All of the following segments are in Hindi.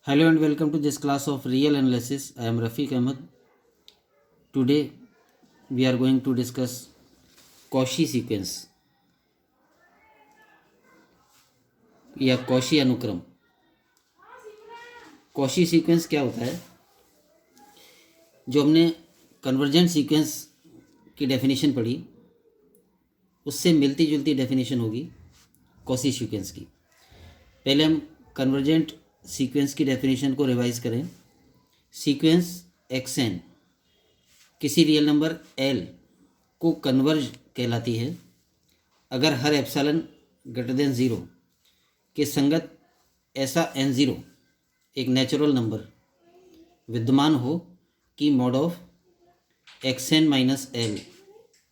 Hello and welcome to this class of real analysis. I am Rafiq Ahmed. Today we are going to discuss Cauchy sequence या Cauchy अनुक्रम. Cauchy सीक्वेंस क्या होता है? जो हमने कन्वर्जेंट सीक्वेंस की डेफिनेशन पढ़ी उससे मिलती जुलती डेफिनेशन होगी Cauchy सीक्वेंस की. पहले हम कन्वर्जेंट सीक्वेंस की डेफिनेशन को रिवाइज करें. सीक्वेंस xn किसी रियल नंबर l को कन्वर्ज कहलाती है अगर हर एप्सिलॉन ग्रेटर देन 0 के संगत ऐसा n0 एक नेचुरल नंबर विद्यमान हो कि mod of xn minus l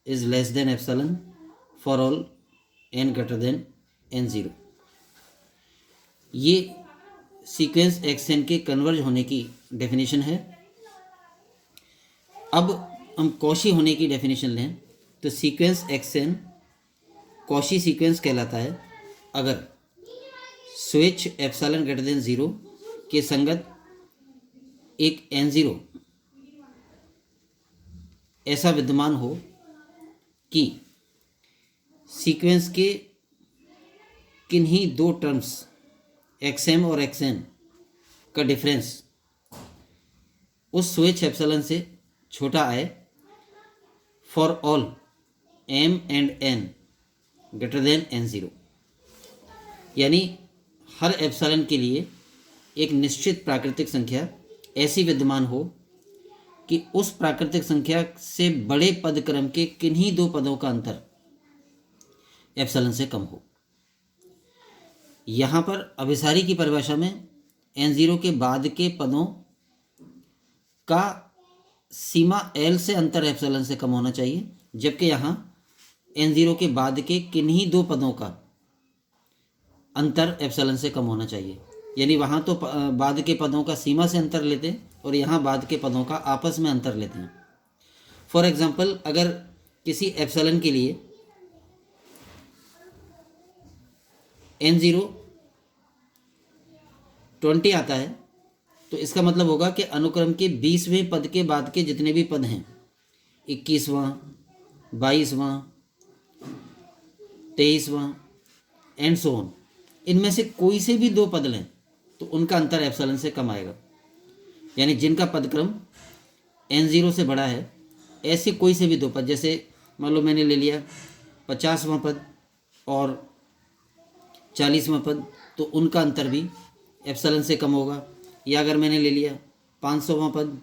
is less then epsilon for all n greater than n0. ये सीक्वेंस xn के कन्वर्ज होने की डेफिनेशन है. अब हम कॉशी होने की डेफिनेशन लें तो सीक्वेंस xn कॉशी सीक्वेंस कहलाता है अगर स्विच एप्सिलॉन ग्रेटर देन 0 के संगत एक n0 ऐसा विद्यमान हो कि सीक्वेंस के किन्हीं दो टर्म्स xm और xn का डिफरेंस उस स्विच एप्सिलॉन से छोटा आए for all m and n greater than n0. यानी हर एप्सिलॉन के लिए एक निश्चित प्राकृतिक संख्या ऐसी विद्यमान हो कि उस प्राकृतिक संख्या से बड़े पद क्रम के किन्हीं दो पदों का अंतर एप्सिलॉन से कम हो. यहाँ पर अभिसारी की परिभाषा में n0 के बाद के पदों का सीमा l से अंतर एप्सिलॉन से कम होना चाहिए, जबकि यहाँ n0 के बाद के किन्हीं दो पदों का अंतर एप्सिलॉन से कम होना चाहिए. यानी वहाँ तो बाद के पदों का सीमा से अंतर लेते हैं और यहाँ बाद के पदों का आपस में अंतर लेते हैं. फॉर एग्जांपल, अगर किसी एप्सिलॉन के लिए n0 20 आता है तो इसका मतलब होगा कि अनुक्रम के 20वें पद के बाद के जितने भी पद हैं 21वां, 22वां, 23वां एंड सो ऑन, इनमें से कोई से भी दो पद लें तो उनका अंतर एप्सिलॉन से कम आएगा. यानी जिनका पदक्रम n0 से बड़ा है ऐसे कोई से भी दो पद, जैसे मान लो मैंने ले लिया 50वां पद और 40वां पद, तो उनका अंतर भी एप्सिलॉन से कम होगा. या अगर मैंने ले लिया 500वां पद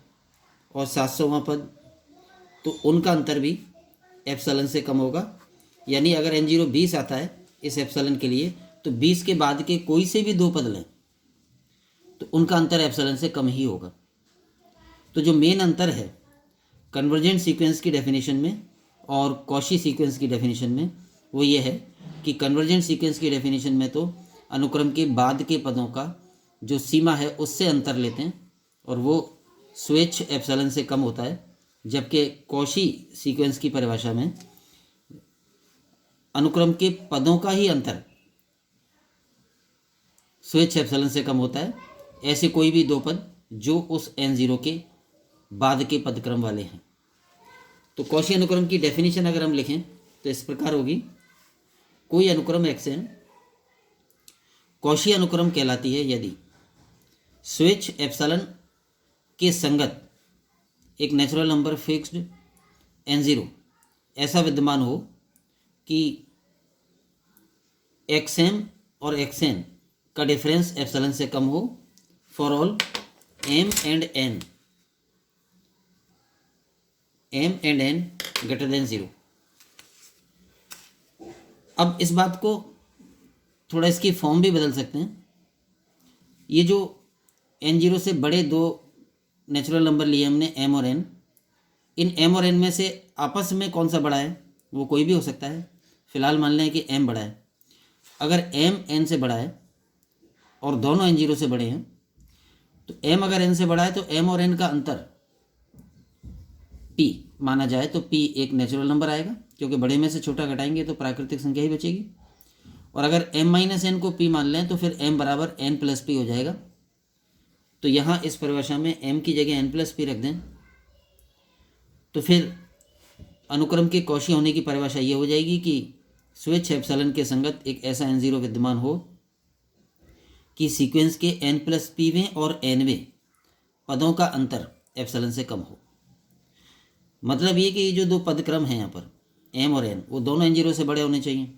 और 700वां पद, तो उनका अंतर भी एप्सिलॉन से कम होगा. यानी अगर n0 20 आता है इस एप्सिलॉन के लिए तो 20 के बाद के कोई से भी दो पद लें तो उनका अंतर एप्सिलॉन से कम ही होगा. तो जो मेन अंतर है कन्वर्जेंट सीक्वेंस की डेफिनेशन में और कॉशी सीक्वेंस की डेफिनेशन में वो ये है कि कन्वर्जेंट सीक्वेंस की डेफिनेशन में तो अनुक्रम के बाद के पदों का जो सीमा है उससे अंतर लेते हैं और वो स्विच एप्सिलॉन से कम होता है, जबकि कॉशी सीक्वेंस की परिभाषा में अनुक्रम के पदों का ही अंतर स्विच एप्सिलॉन से कम होता है ऐसे कोई भी दो पद जो उस n0 के बाद के पदक्रम वाले हैं. तो कॉशी अनुक्रम की डेफिनेशन अगर हम लिखें तो इस प्रकार होगी. कोई अनुक्रम xn कॉशी अनुक्रम कहलाती है यदि स्विच एप्सिलॉन के संगत एक नेचुरल नंबर फिक्स्ड n0 ऐसा विद्यमान हो कि xm और xn का डिफरेंस एप्सिलॉन से कम हो for all m and n greater than 0. अब इस बात को थोड़ा इसकी फॉर्म भी बदल सकते हैं. ये जो n0 से बड़े दो नेचुरल नंबर लिए हमने m और n, इन m और n में से आपस में कौन सा बड़ा है वो कोई भी हो सकता है. फिलहाल मान लें कि m बड़ा है. अगर m n से बड़ा है और दोनों n0 से बड़े हैं तो m अगर n से बड़ा है तो m और n का अंतर p माना जाए तो p एक नेचुरल नंबर आएगा, क्योंकि बड़े में से छोटा घटाएंगे तो प्राकृतिक संख्या ही बचेगी. और अगर m माइनस n को p मान लें तो फिर m बराबर n प्लस p हो जाएगा. तो यहाँ इस परिभाषा में m की जगह n+p रख दें तो फिर अनुक्रम के कॉशी होने की परिभाषा ये हो जाएगी कि स्वेच्छ एप्सिलॉन के संगत एक ऐसा n0 विद्यमान हो कि सीक्वेंस के n+pवें और nवें पदों का अंतर एप्सिलॉन से कम हो। मतलब ये कि ये जो दो पदक्रम हैं यहाँ पर m और n, वो दोनों n0 से बड़े होने चाहिए।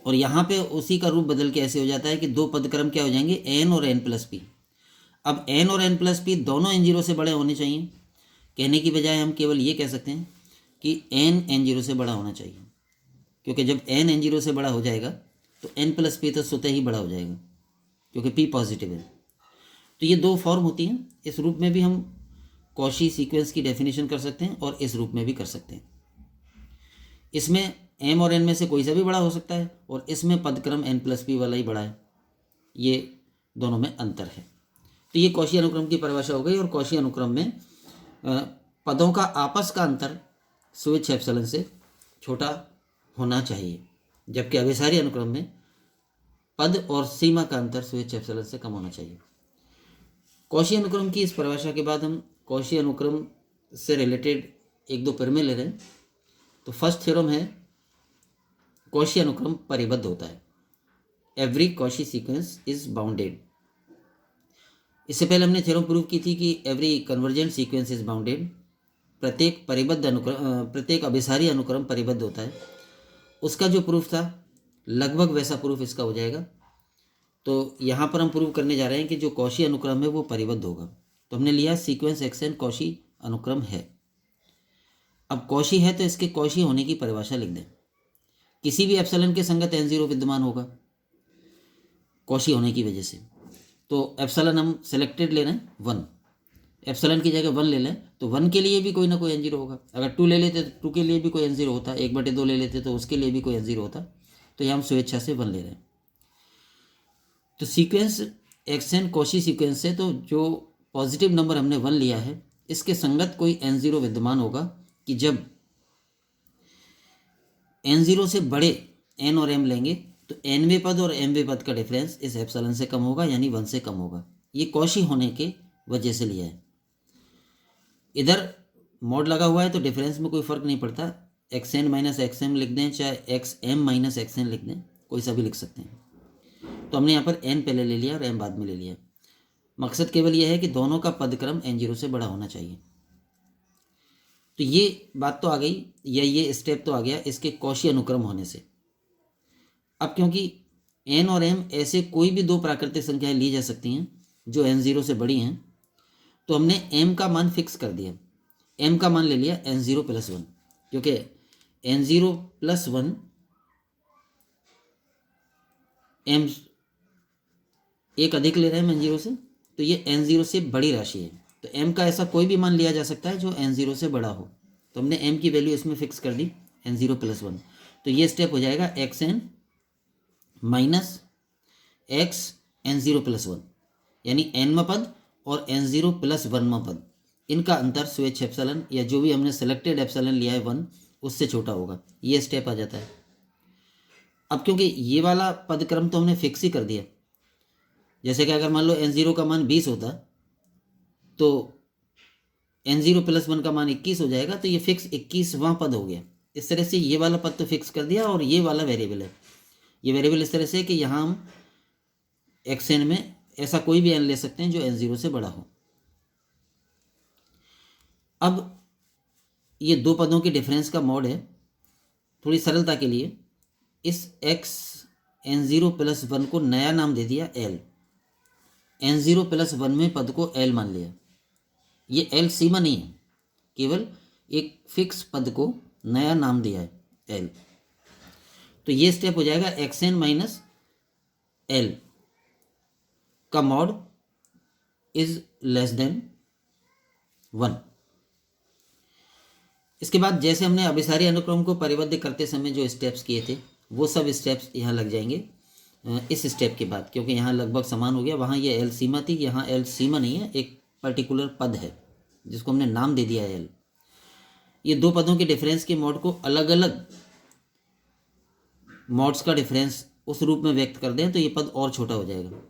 और यहाँ पे उसी का रूप बदल के ऐसे हो जाता है कि दो पदक्रम क्या हो जाएंगे, n और n+p। अब n और n+p दोनों n0 से बड़े होने चाहिए। कहने की बजाय हम केवल ये कह सकते हैं कि n n0 से बड़ा होना चाहिए, क्योंकि जब n n0 से बड़ा हो जाएगा तो n+p तो स्वतः ही बड़ा हो जाएगा, क्योंकि p पॉजिटिव है। तो ये दो फॉर्म होती हैं। इस रूप में भी हम कॉशी सीक्वेंस की डेफिनेशन कर सकते हैं और इस रूप में भी कर सकते हैं। इसमें m और n में से कोई सा भी बड़ा हो सकता है और इसमें पदक्रम n+p वाला ही बड़ा है। ये दोनों में अंतर है। तो ये कॉशी अनुक्रम की परिभाषा हो गई। और कॉशी अनुक्रम में पदों का आपस का अंतर स्वेच्छ एप्सिलॉन से छोटा होना चाहिए, जबकि अभिसारी अनुक्रम में पद और सीमा का अंतर स्वेच्छ एप्सिलॉन से कम होना चाहिए। कॉशी अनुक्रम की इस परिभाषा के बाद हम कॉशी अनुक्रम से रिलेटेड एक दो प्रमेय ले रहे हैं। तो फर्स्ट थ्योरम है कॉशी अनुक्रम परिबद्ध होता है। Every Cauchy sequence is bounded. इससे पहले हमने थ्योरम प्रूव की थी कि every convergent sequence is bounded. प्रत्येक अभिसारी अनुक्रम परिबद्ध होता है। उसका जो प्रूफ था लगभग वैसा प्रूफ इसका हो जाएगा। तो यहाँ पर हम प्रूव करने जा रहे हैं कि जो कॉशी अनुक्रम है वो परिबद्ध होगा। तो हमने लिया सीक्वेंस xn कॉशी अनुक्रम है। अब कॉशी है तो इसके कॉशी होने की परिभाषा लिख दें। किसी भी एप्सिलॉन के संगत n0 विद्यमान होगा कॉशी होने की वजह से। तो एप्सिलॉन हम सेलेक्टेड ले रहे हैं 1, एप्सिलॉन की जगह 1 ले लें तो 1 के लिए भी कोई ना कोई n0 होगा। अगर 2 ले लेते तो 2 के लिए भी कोई n0 होता, 1/2 ले लेते तो उसके लिए भी कोई n0 होता। तो यहाँ हम स्वेच्छा से 1 ले रहे हैं। तो सीक्वेंस xn कॉशी सीक्वेंस से तो जो पॉजिटिव नंबर हमने 1 लिया है इसके संगत कोई n0 विद्यमान होगा कि जब n0 से बड़े n और m लेंगे तो nवें पद और mवें पद का डिफरेंस इस एप्सिलॉन से कम होगा, यानी 1 से कम होगा। ये कॉशी होने के वजह से लिया है। इधर मॉड लगा हुआ है तो डिफरेंस में कोई फ़र्क नहीं पड़ता। xn माइनस xm लिख दें चाहे xm माइनस xn लिख दें, कोई सा भी लिख सकते हैं। तो हमने यहाँ पर n पहले ले लिया और m बाद में ले लिया। मकसद केवल यह है कि दोनों का पदक्रम n0 से बड़ा होना चाहिए। तो ये बात तो आ गई, या ये स्टेप तो आ गया इसके कॉशी अनुक्रम होने से। अब क्योंकि n और m ऐसे कोई भी दो प्राकृतिक संख्याएं ली जा सकती हैं जो n0 से बड़ी हैं, तो हमने m का मान फिक्स कर दिया। m का मान ले लिया n0+1, क्योंकि n0+1 m एक अधिक ले रहे हैं n0 से, तो ये n0 से बड़ी राशि है। तो m का ऐसा कोई भी मान लिया जा सकता है जो n0 से बड़ा हो। तो हमने m की वैल्यू इसमें फिक्स कर दी n0+1। तो ये स्टेप हो जाएगा xn माइनस x n0+1, यानी n पद और n0+1 पद, इनका अंतर स्वेच्छ एप्सिलॉन या जो भी हमने सेलेक्टेड एप्सिलॉन लिया है 1 उससे छोटा होगा। ये स्टेप आ जाता है। अब क्योंकि ये वाला पदक्रम तो हमने फिक्स ही कर दिया, जैसे कि अगर मान लो n0 का मान 20 होता तो n0+1 का मान 21 हो जाएगा, तो ये फिक्स 21वां पद हो गया। इस तरह से ये वाला पद तो फिक्स कर दिया और ये वाला वेरिएबल है। ये वेरिएबल इस तरह से कि यहाँ हम xn में ऐसा कोई भी n ले सकते हैं जो n0 से बड़ा हो। अब ये दो पदों के डिफरेंस का मॉड है। थोड़ी सरलता के लिए इस x n0+1 को नया नाम दे दिया l, n0+1 में पद को l मान लिया। ये l सीमा नहीं है, केवल एक फिक्स पद को नया नाम दिया है l। तो ये स्टेप हो जाएगा xn माइनस l का मॉड इज लेस देन 1। इसके बाद जैसे हमने अभिसारी अनुक्रम को परिबद्ध करते समय जो स्टेप्स किए थे वो सब स्टेप्स यहाँ लग जाएंगे इस स्टेप के बाद, क्योंकि यहाँ लगभग समान हो गया। वहाँ ये एल सीमा थी, यहाँ एल सीमा नहीं है, एक पर्टिकुलर पद है जिसको हमने नाम दे दिया है एल। ये दो पदों के डिफरेंस के मॉड को अलग अलग मॉड्स का डिफरेंस उस रूप में व्यक्त कर दें तो ये पद और छोटा हो जाएगा।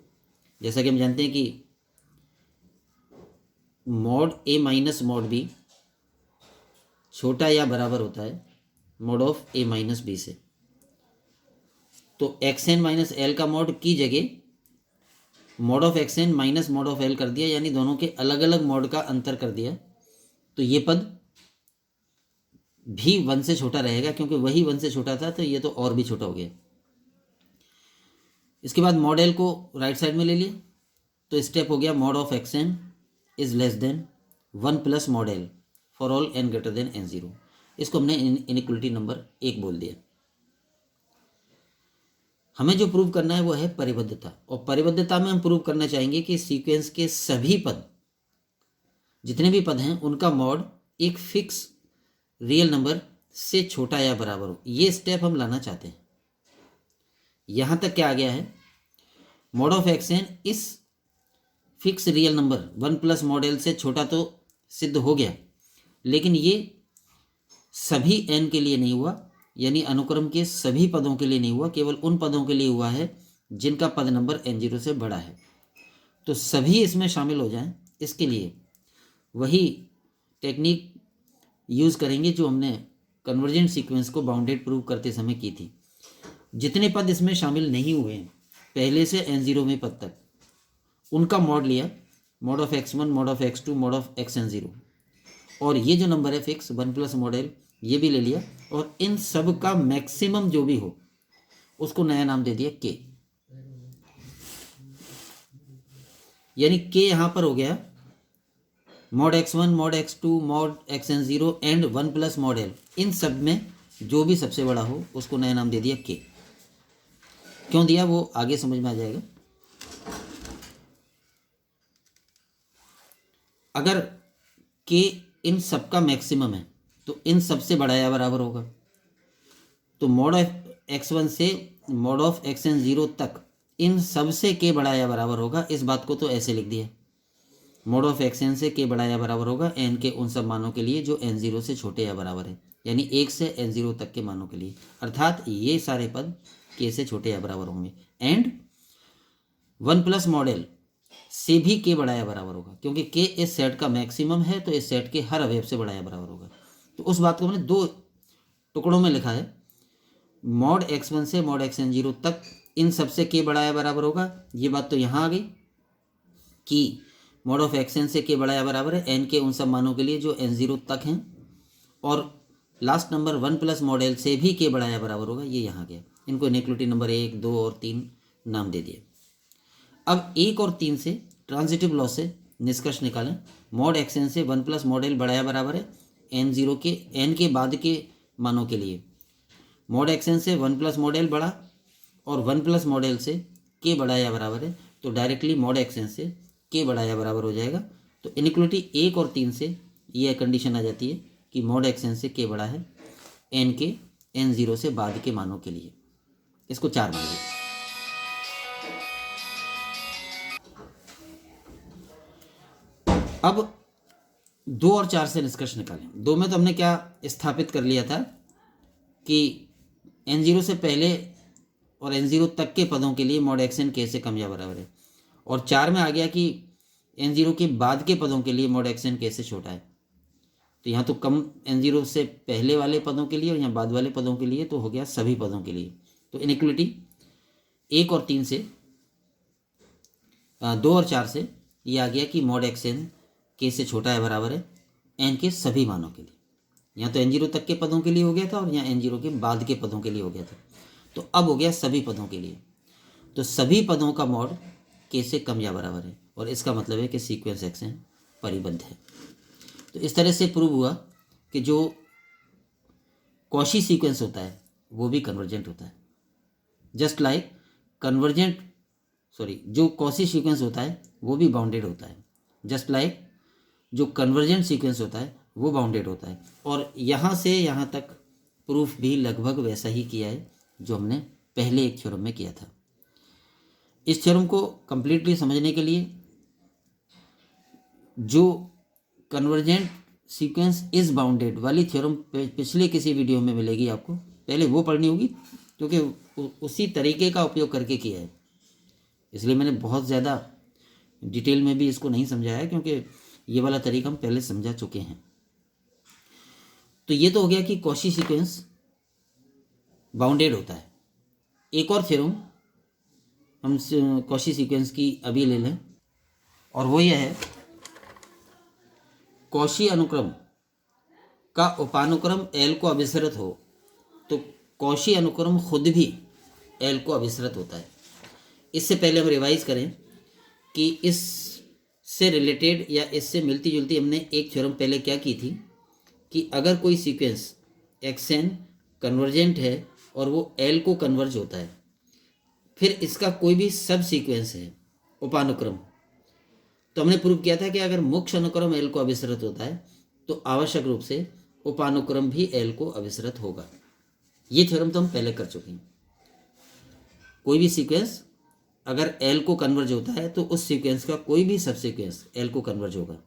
जैसा कि हम जानते हैं कि mod a minus mod b छोटा या बराबर होता है mod of a minus b से। तो एक्स एन माइनस एल का मॉड की जगह mod of x n minus mod of l कर दिया, यानी दोनों के अलग अलग मॉड का अंतर कर दिया। तो ये पद भी 1 से छोटा रहेगा, क्योंकि वही 1 से छोटा था, तो ये तो और भी छोटा हो गया। इसके बाद मॉड एल को राइट साइड में ले लिया, तो स्टेप हो गया mod of x n is less than 1 plus mod l for all n greater than n zero. इसको हमने इनइक्वलिटी नंबर 1 बोल दिया। हमें जो प्रूव करना है वो है परिबद्धता, और परिबद्धता में हम प्रूव करना चाहेंगे कि सीक्वेंस के सभी पद, जितने भी पद हैं, उनका मॉड एक फिक्स रियल नंबर से छोटा या बराबर हो। ये स्टेप हम लाना चाहते हैं। यहां तक क्या आ गया है, मॉड ऑफ एक्स एन इस fix real number 1 plus mod L से छोटा तो सिद्ध हो गया, लेकिन ये सभी एन के लिए नहीं हुआ, यानी अनुक्रम के सभी पदों के लिए नहीं हुआ, केवल उन पदों के लिए हुआ है जिनका पद नंबर एन जीरो से बड़ा है। तो सभी इसमें शामिल हो जाएं, इसके लिए वही टेक्निक यूज़ करेंगे जो हमने कन्वर्जेंट सीक्वेंस को बाउंडेड प्रूव करते समय की थी। जितने पद इसमें शामिल नहीं हुए हैं पहले से एन जीरो में पद तक, उनका मॉड लिया, mod of x one, mod of x two, mod of x n zero, और ये जो नंबर है फिक्स 1 प्लस मॉडल, ये भी ले लिया, और इन सब का मैक्सिमम जो भी हो उसको नया नाम दे दिया के। यानी के यहां पर हो गया mod x one, mod x two, mod x n zero and 1 plus model, इन सब में जो भी सबसे बड़ा हो उसको नया नाम दे दिया के। क्यों दिया वो आगे समझ में आ जाएगा। अगर के इन सब का मैक्सिमम है तो इन सबसे बड़ा या बराबर होगा। तो मॉड ऑफ एक्स वन से mod of x n zero तक इन सब से के बड़ा या बराबर होगा। इस बात को तो ऐसे लिख दिया, मॉड ऑफ एक्स एन से के बड़ा या बराबर होगा एन के उन सब मानों के लिए जो एन जीरो से छोटे या बराबर है, यानी 1 से एन जीरो तक के मानों के लिए, अर्थात ये सारे पद के से छोटे या बराबर होंगे। एंड 1 प्लस मॉडल से भी के बड़ा या बराबर होगा, क्योंकि के इस सेट का मैक्सिमम है, तो इस सेट के हर अवयव से बड़ा या बराबर होगा। तो उस बात को हमने 2 टुकड़ों में लिखा है, मॉड एक्स वन से मॉड एक्स एन जीरो तक इन सबसे के बड़ा या बराबर होगा। ये बात तो यहाँ आ गई कि मॉड ऑफ एक्स एन से के बड़ा या बराबर है एन के उन सब मानों के लिए जो एन जीरो तक हैं, और लास्ट नंबर 1 प्लस मॉडल से भी के बड़ा या बराबर होगा, ये यहाँ गया। इनको इनइक्वलिटी नंबर 1, 2 और 3 नाम दे दिए। अब 1 और 3 से ट्रांजिटिव लॉ से निष्कर्ष निकालें, मॉड एक्स एन से 1 प्लस मॉडल बड़ा या बराबर है एन जीरो के एन के बाद के मानों के लिए, मॉड एक्स एन से 1 प्लस मॉडल बड़ा और 1 प्लस मॉडल से के बड़ा या बराबर है, तो डायरेक्टली मॉड एक्स एन से के बड़ा या बराबर हो जाएगा। तो इनइक्वलिटी 1 और 3 से यह कंडीशन आ जाती है कि मॉड एक्स एन से के बड़ा है एन के एन जीरो से बाद के मानों के लिए। इसको 4 मान लीजिए। अब 2 और 4 से निष्कर्ष निकालें। 2 में तो हमने क्या स्थापित कर लिया था कि एन जीरो से पहले और एन जीरो तक के पदों के लिए मॉड एक्स एन के से कम या बराबर है, और 4 में आ गया कि एन जीरो के बाद के पदों के लिए मॉड एक्स एन के से छोटा है। तो यहाँ तो कम एन जीरो से पहले वाले पदों के लिए और यहाँ बाद वाले पदों के लिए, तो हो गया सभी पदों के लिए। तो इनइक्वलिटी 1 और 3 से 2 और 4 से ये आ गया कि मॉड एक्स एन के से छोटा या बराबर है एन के सभी मानों के लिए। यहाँ तो एन जीरो तक के पदों के लिए हो गया था और यहाँ एन जीरो के बाद के पदों के लिए हो गया था। तो अब हो गया सभी पदों के लिए। तो सभी पदों का मॉड के से कम या बराबर है, और इसका मतलब है कि सीक्वेंस एक्स एन परिबद्ध है। तो इस तरह से प्रूव हुआ कि जो कॉशी सीक्वेंस होता है वो भी कन्वर्जेंट होता है। जस्ट लाइक जो कॉशी सीक्वेंस होता है वो भी बाउंडेड होता है, जस्ट लाइक जो कन्वर्जेंट सीक्वेंस होता है वो बाउंडेड होता है। और यहाँ से यहाँ तक प्रूफ भी लगभग वैसा ही किया है जो हमने पहले एक थ्योरम में किया था। इस थ्योरम को कंप्लीटली समझने के लिए जो कन्वर्जेंट सीक्वेंस इज बाउंडेड वाली थ्योरम पिछले किसी वीडियो में मिलेगी आपको, पहले वो पढ़नी होगी, क्योंकि उसी तरीके का उपयोग करके किया है। इसलिए मैंने बहुत ज़्यादा डिटेल में भी इसको नहीं समझाया, क्योंकि ये वाला तरीका हम पहले समझा चुके हैं। तो ये तो हो गया कि कॉची सीक्वेंस बाउंडेड होता है। एक और थ्योरम हम कॉची सीक्वेंस की अभी ले लें, और वो यह है, कॉची अनुक्रम का उपानुक्रम एल को अभिसरित हो तो कॉची अनुक्रम खुद भी एल को अभिसरित होता है। इससे पहले हम रिवाइज करें कि इससे रिलेटेड या इससे मिलती जुलती हमने एक थ्योरम पहले क्या की थी कि अगर कोई सीक्वेंस एक्सएन कन्वर्जेंट है और वो एल को कन्वर्ज होता है, फिर इसका कोई भी सब सीक्वेंस है उपानुक्रम, तो हमने प्रूव किया था कि अगर मुख्य अनुक्रम एल को अभिसरित होता है तो आवश्यक रूप से उपानुक्रम भी एल को अभिसरित होगा। ये थ्योरम तो हम पहले कर चुके हैं। कोई भी सीक्वेंस अगर एल को कन्वर्ज होता है तो उस सीक्वेंस का कोई भी सब सीक्वेंस एल को कन्वर्ज होगा।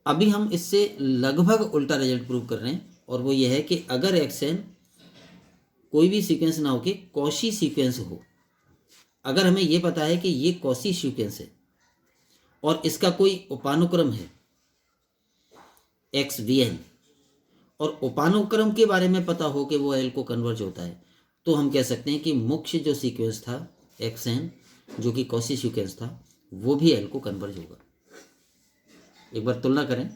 अभी हम इससे लगभग उल्टा रिजल्ट प्रूव कर रहे हैं, और वो ये है कि अगर एक्सएन कोई भी सीक्वेंस ना हो के कॉची सीक्वेंस हो, अगर हमें ये पता है कि ये कॉची सीक्वेंस है और इसका कोई उपानुक्रम है एक्स वी एन, और उपानुक्रम के बारे में पता हो कि वो एल को कन्वर्ज होता है, तो हम कह सकते हैं कि मुख्य जो सीक्वेंस था एक्स एन, जो कि कॉची सीक्वेंस था, वो भी एल को कन्वर्ज होगा। एक बार तुलना करें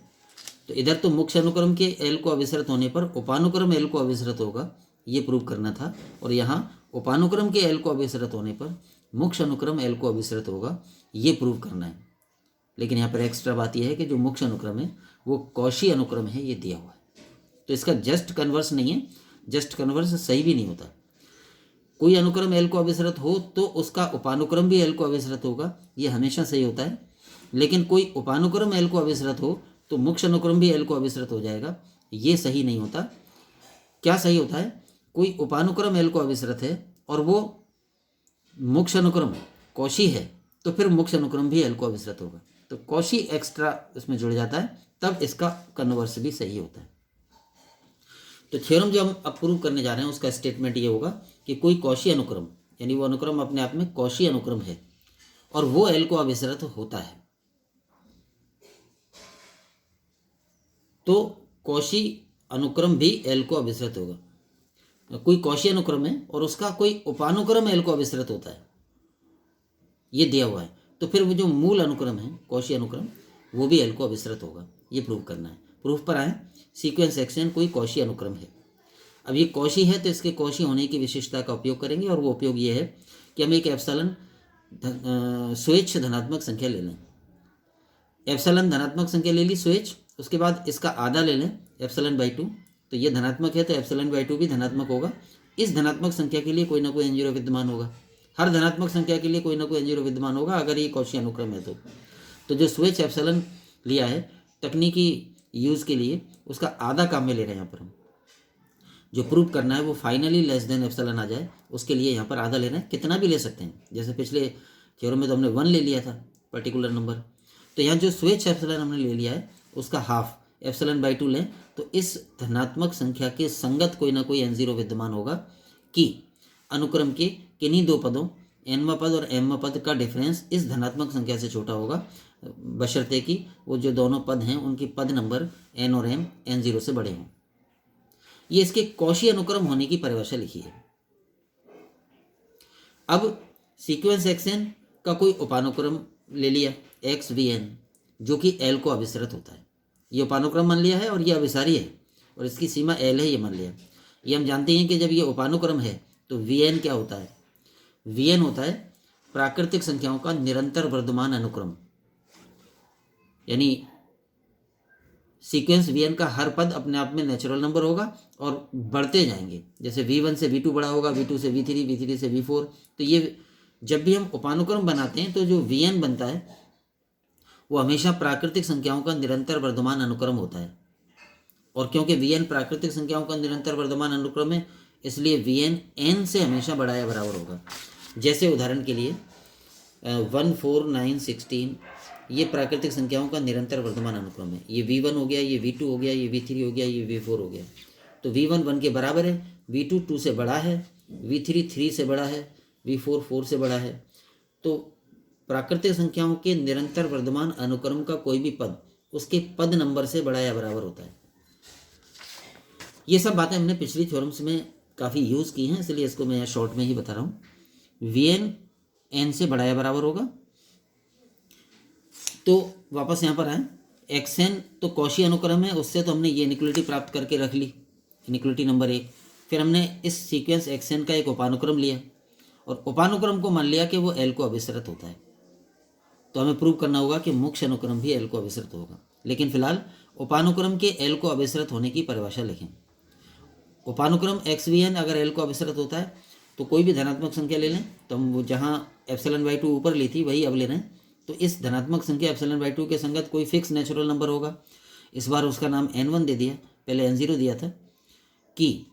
तो इधर तो मुख्य अनुक्रम के एल को अभिसरित होने पर उपानुक्रम एल को अभिसरित होगा, ये प्रूव करना था, और यहाँ उपानुक्रम के एल को अभिसरित होने पर मुख्य अनुक्रम एल को अभिसरित होगा, ये प्रूव करना है। लेकिन यहाँ पर एक्स्ट्रा बात यह है कि जो मुख्य अनुक्रम है वो कॉची अनुक्रम है, ये दिया हुआ है, तो इसका जस्ट कन्वर्स नहीं है। जस्ट कन्वर्स सही भी नहीं होता। कोई अनुक्रम एल को अभिसरित हो तो उसका उपानुक्रम भी एल को अभिसरित होगा, ये हमेशा सही होता है। लेकिन कोई उपानुक्रम एल को अभिसरित हो तो मुख्य अनुक्रम भी एल को अभिसरित हो जाएगा, ये सही नहीं होता। क्या सही होता है? कोई उपानुक्रम एल को अभिसरित है और वो मुख्य अनुक्रम कॉची है, तो फिर मुख्य अनुक्रम भी एल को अभिसरित होगा, तो कॉची एक्स्ट्रा इसमें जुड़ जाता है, तब इसका कन्वर्स भी सही होता है। तो थ्योरम जो हम अब प्रूव करने जा रहे हैं उसका स्टेटमेंट ये होगा कि कोई कॉची अनुक्रम, यानी वो अनुक्रम अपने आप में कॉची अनुक्रम है और वो एल को अभिसरित होता है, तो कॉची अनुक्रम भी एल को अभिसरित होगा। कोई कॉची अनुक्रम है और उसका कोई उपानुक्रम एल को अभिसरित होता है, ये दिया हुआ है, तो फिर वो जो मूल अनुक्रम है कॉची अनुक्रम, वो भी एल को अभिसरित होगा, ये प्रूव करना है। प्रूफ पर आए, सीक्वेंस एक्सएन कोई कॉची अनुक्रम है। अब ये कॉची है तो इसके कॉची होने की विशेषता का उपयोग करेंगे, और वो उपयोग ये है कि हम एक एप्सिलॉन स्वेच्छ धनात्मक संख्या ले लें। एप्सिलॉन धनात्मक संख्या ले ली स्वेच्छ, उसके बाद इसका आधा ले लें एप्सिलॉन बाई 2, तो ये धनात्मक है तो एप्सिलॉन बाई 2 भी धनात्मक होगा। इस धनात्मक संख्या के लिए कोई ना कोई n0 विद्यमान होगा, हर धनात्मक संख्या के लिए कोई ना कोई n0 विद्यमान होगा अगर ये कॉची अनुक्रम है तो जो स्वेच्छ एप्सिलॉन लिया है तकनीकी यूज़ के लिए, उसका आधा काम में ले रहे हैं यहाँ पर हम। जो प्रूव करना है वो फाइनली लेस देन एप्सिलॉन आ जाए, उसके लिए यहाँ पर आधा लेना है। कितना भी ले सकते हैं, जैसे पिछले थ्योरम में तो हमने 1 ले लिया था पर्टिकुलर नंबर, तो यहाँ जो स्वेच्छ एप्सिलॉन हमने ले लिया है उसका हाफ एप्सिलॉन बाई 2 लें, तो इस धनात्मक संख्या के संगत कोई ना कोई n0 विद्यमान होगा कि अनुक्रम के किन्हीं दो पदों nवां पद और mवां पद का डिफरेंस इस धनात्मक संख्या से छोटा होगा, बशर्ते कि वो जो दोनों पद हैं उनकी पद नंबर n और m n0 से बड़े हों। ये इसके कॉची अनुक्रम होने की परिभाषा लिखी है। अब सीक्वेंस एक्सएन का कोई उपानुक्रम ले लिया एक्स वी एन, जो कि एल को अभिसरित होता है, ये उपानुक्रम मान लिया है और ये अभिसारी है और इसकी सीमा एल है, ये मान लिया। ये हम जानते हैं कि जब ये उपानुक्रम है तो वी एन क्या होता है? वी एन होता है प्राकृतिक संख्याओं का निरंतर वर्धमान अनुक्रम, यानी सीक्वेंस वी एन का हर पद अपने आप में नेचुरल नंबर होगा और बढ़ते जाएंगे, जैसे V1 से V2 बड़ा होगा, V2 से V3, V3 से V4। तो ये जब भी हम उपानुक्रम बनाते हैं तो जो Vn बनता है वो हमेशा प्राकृतिक संख्याओं का निरंतर वर्धमान अनुक्रम होता है, और क्योंकि Vn प्राकृतिक संख्याओं का निरंतर वर्धमान अनुक्रम है इसलिए Vn n से हमेशा बड़ा या बराबर होगा। जैसे उदाहरण के लिए 1, 4, 9, 16 ये प्राकृतिक संख्याओं का निरंतर वर्धमान अनुक्रम है। ये V1 हो गया, ये V2 हो गया, ये V3 हो गया, ये V4 हो गया। तो V1 1 के बराबर है, V2 2 से बड़ा है, V3 3 से बड़ा है, V4 4 से बड़ा है। तो प्राकृतिक संख्याओं के निरंतर वर्धमान अनुक्रम का कोई भी पद उसके पद नंबर से बड़ा या बराबर होता है। ये सब बातें हमने पिछली थ्योरम्स में काफ़ी यूज़ की हैं, इसलिए इसको मैं शॉर्ट में ही बता रहा हूँ। वी एन एन से बड़ा या बराबर होगा। तो वापस यहाँ पर आए, एक्स एन तो कौशी अनुक्रम है, उससे तो हमने ये इनिक्वलिटी प्राप्त करके रख ली, इनिक्वलिटी नंबर 1। फिर हमने इस सीक्वेंस एक्स एन का एक उपानुक्रम लिया और उपानुक्रम को मान लिया कि वो एल को अभिसरित होता है। तो हमें प्रूव करना होगा कि मुख्य अनुक्रम भी एल को अभिसरित होगा। लेकिन फिलहाल उपानुक्रम के एल को अभिसरित होने की परिभाषा लिखें। उपानुक्रम एक्स वी एन अगर एल को अभिसरित होता है तो कोई भी धनात्मक संख्या ले लें, तो हम वो जहाँ एप्सिलॉन बाई 2 ऊपर ली थी वही अब ले रहे हैं। तो इस धनात्मक संख्या एप्सिलॉन बाई 2 के संगत कोई फिक्स नेचुरल नंबर होगा। इस बार उसका नाम n1 दे दिया, पहले n0 दिया था, कि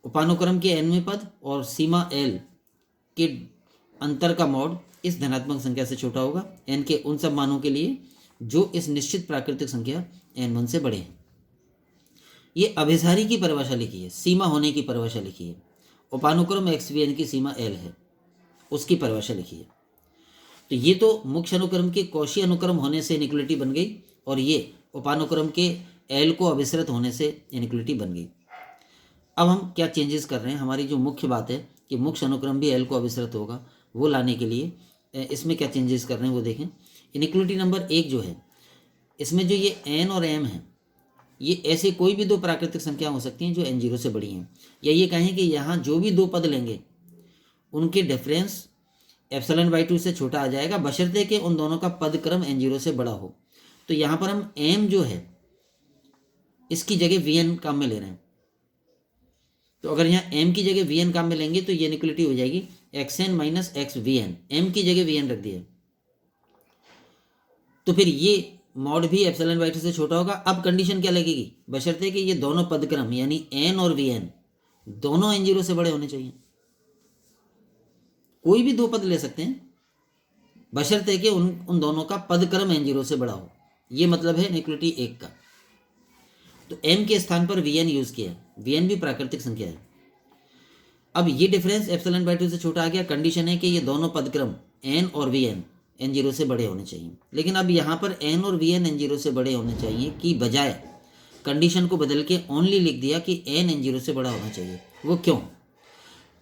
उपानुक्रम के nवें पद और सीमा l के अंतर का मॉड इस धनात्मक संख्या से छोटा होगा n के उन सब मानों के लिए जो इस निश्चित प्राकृतिक संख्या n1 से बड़े हैं। ये अभिसारी की परिभाषा लिखी है, सीमा होने की परिभाषा लिखी है। उपानुक्रम एक्स वी एन की सीमा l है, उसकी परिभाषा लिखी है। तो ये तो मुख्य अनुक्रम के कौशी अनुक्रम होने से इनिक्वलिटी बन गई और ये उपानुक्रम के एल को अभिसरित होने से इनिक्वलिटी बन गई। अब हम क्या चेंजेस कर रहे हैं, हमारी जो मुख्य बात है कि मुख्य अनुक्रम भी एल को अभिसरित होगा, वो लाने के लिए इसमें क्या चेंजेस कर रहे हैं वो देखें। इनिक्वलिटी नंबर 1 जो है, इसमें जो ये एन और एम है, ये ऐसे कोई भी दो प्राकृतिक संख्या हो सकती हैं जो n0 से बड़ी हैं, या ये कहें कि यहाँ जो भी दो पद लेंगे उनके डिफरेंस एप्सिलॉन बाई 2 से छोटा आ जाएगा, बशर्ते कि उन दोनों का पद क्रम n0 से बड़ा हो। तो यहाँ पर हम m जो है इसकी जगह vn काम में ले रहे हैं। तो अगर यहाँ m की जगह vn काम में लेंगे तो ये इनिक्वलिटी हो जाएगी xn minus x v n, m की जगह vn रख दिया। तो फिर ये मॉड भी एप्सिलॉन बाई 2 से छोटा होगा। अब कंडीशन क्या लगेगी, बशर्ते कि ये दोनों पदक्रम यानी n और vn दोनों n0 से बड़े होने चाहिए। कोई भी दो पद ले सकते हैं बशर्ते कि उन दोनों का पदक्रम n0 से बड़ा हो। ये मतलब है इनिक्वलिटी 1 का। तो m के स्थान पर vn यूज किया है, vn भी प्राकृतिक संख्या है। अब ये डिफरेंस एप्सिलॉन बाई 2 से छोटा आ गया। कंडीशन है कि ये दोनों पदक्रम n और vn n0 से बड़े होने चाहिए। लेकिन अब यहाँ पर n और vn n0 से बड़े होने चाहिए की बजाय कंडीशन को बदल के ओनली लिख दिया कि n n0 से बड़ा होना चाहिए। वो क्यों,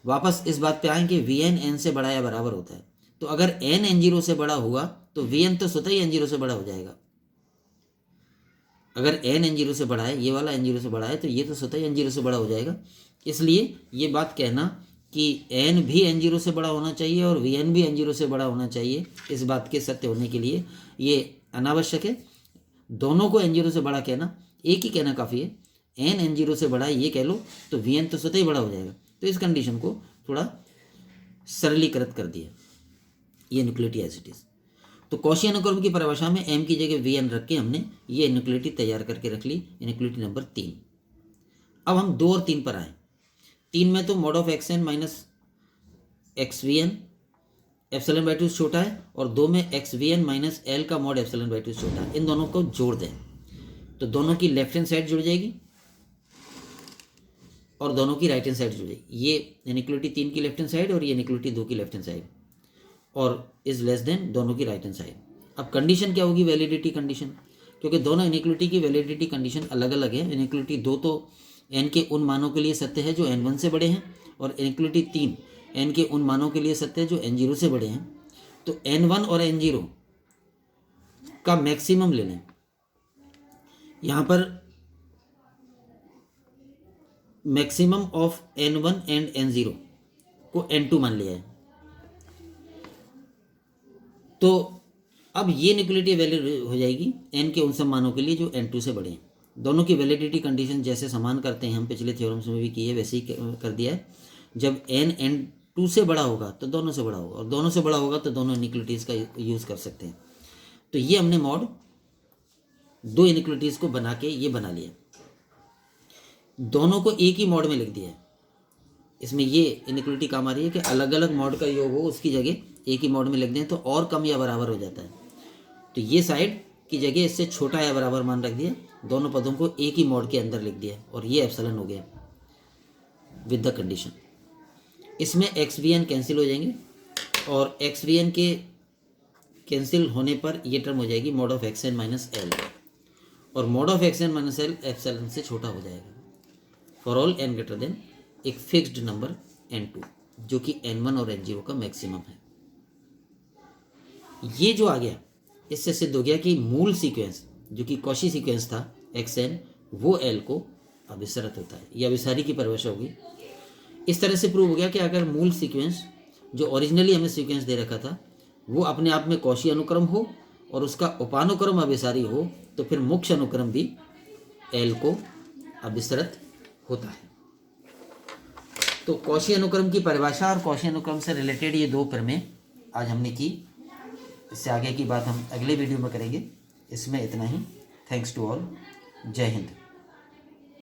वापस इस बात पे आए कि vn n से बड़ा या बराबर होता है। तो अगर n n0 से बड़ा हुआ तो vn तो स्वतः ही n0 से बड़ा हो जाएगा। अगर n n0 से बड़ा है, ये वाला n0 से बड़ा है, तो ये तो स्वतः ही n0 से बड़ा हो जाएगा। इसलिए ये बात कहना कि n भी n0 से बड़ा होना चाहिए और vn भी n0 से बड़ा होना चाहिए, इस बात के सत्य होने के लिए ये अनावश्यक है। दोनों को n0 से बड़ा कहना, एक ही कहना काफ़ी है। n n0 से बड़ा है ये कह लो तो vn तो स्वतः ही बड़ा हो जाएगा। तो इस कंडीशन को थोड़ा सरलीकृत कर दिया, ये इनिक्वलिटी एज इट इज। तो कौशी अनुक्रम की परिभाषा में m की जगह vn रख के हमने ये इनिक्वलिटी तैयार करके रख ली, इनिक्वलिटी नंबर 3। अब हम 2 और 3 पर आए। 3 में तो mod of x n minus x v n epsilon by 2 से छोटा है और 2 में x v n minus l का मॉड एप्सिलॉन बाई 2 से छोटा है। इन दोनों को जोड़ दें तो दोनों की लेफ्ट हैंड साइड जुड़ जाएगी और दोनों की राइट हैंड साइड जुड़ जाएगी। ये इनिक्वलिटी 3 की लेफ्ट हैंड साइड और ये इनिक्वलिटी 2 की लेफ्ट हैंड साइड, और इज लेस देन दोनों की राइट हैंड साइड। अब कंडीशन क्या होगी, वैलिडिटी कंडीशन, क्योंकि दोनों इनिक्वलिटी की वैलिडिटी कंडीशन अलग अलग है। इनिक्वलिटी 2 तो n के उन मानों के लिए सत्य है जो n1 से बड़े हैं, और इनिक्वलिटी 3 n के उन मानों के लिए सत्य है जो n0 से बड़े हैं। तो n1 और n0 का मैक्सिमम ले लें। यहाँ पर maximum of n1 and n0 को n2 मान लिया है। तो अब ये इनिक्वलिटी वैलिड हो जाएगी n के उन सब मानों के लिए जो n2 से बड़े हैं। दोनों की वैलिडिटी कंडीशन जैसे समान करते हैं, हम पिछले थ्योरम्स में भी की है, वैसे ही कर दिया है। जब n n2 से बड़ा होगा तो दोनों से बड़ा होगा, और दोनों से बड़ा होगा तो दोनों इनिक्वलिटीज़ का यूज़ कर सकते हैं। तो ये हमने मॉड 2 इनिक्वलिटीज़ को बना के ये बना लिया, दोनों को एक ही मॉड में लिख दिया है। इसमें ये इनिक्वलिटी काम आ रही है कि अलग अलग मॉड का योग हो, उसकी जगह एक ही मॉड में लिख दें तो और कम या बराबर हो जाता है। तो ये साइड की जगह इससे छोटा या बराबर मान रख दिया, दोनों पदों को एक ही मॉड के अंदर लिख दिया, और ये एप्सिलॉन हो गया विद द कंडीशन। इसमें एक्स वी एन कैंसिल हो जाएंगे और एक्स वी एन के कैंसिल होने पर ये टर्म हो जाएगी mod of x n minus l, और mod of x n minus l epsilon से छोटा हो जाएगा for all n greater than एक फिक्स्ड नंबर n2, जो कि n1 और n0 का मैक्सिमम है। ये जो आ गया इससे सिद्ध हो गया कि मूल सीक्वेंस जो कि कॉशी सीक्वेंस था xn, वो l को अभिसरित होता है। ये अभिसारी की परिभाषा होगी। इस तरह से प्रूव हो गया कि अगर मूल सीक्वेंस जो ओरिजिनली हमें सीक्वेंस दे रखा था वो अपने आप में कॉशी अनुक्रम हो और उसका उपानुक्रम अभिसारी हो, तो फिर मुख्य अनुक्रम भी l को अभिसरित होता है। तो कॉशी अनुक्रम की परिभाषा और कॉशी अनुक्रम से रिलेटेड ये 2 प्रमेय आज हमने की। इससे आगे की बात हम अगले वीडियो में करेंगे। इसमें इतना ही। Thanks to all. जय हिंद।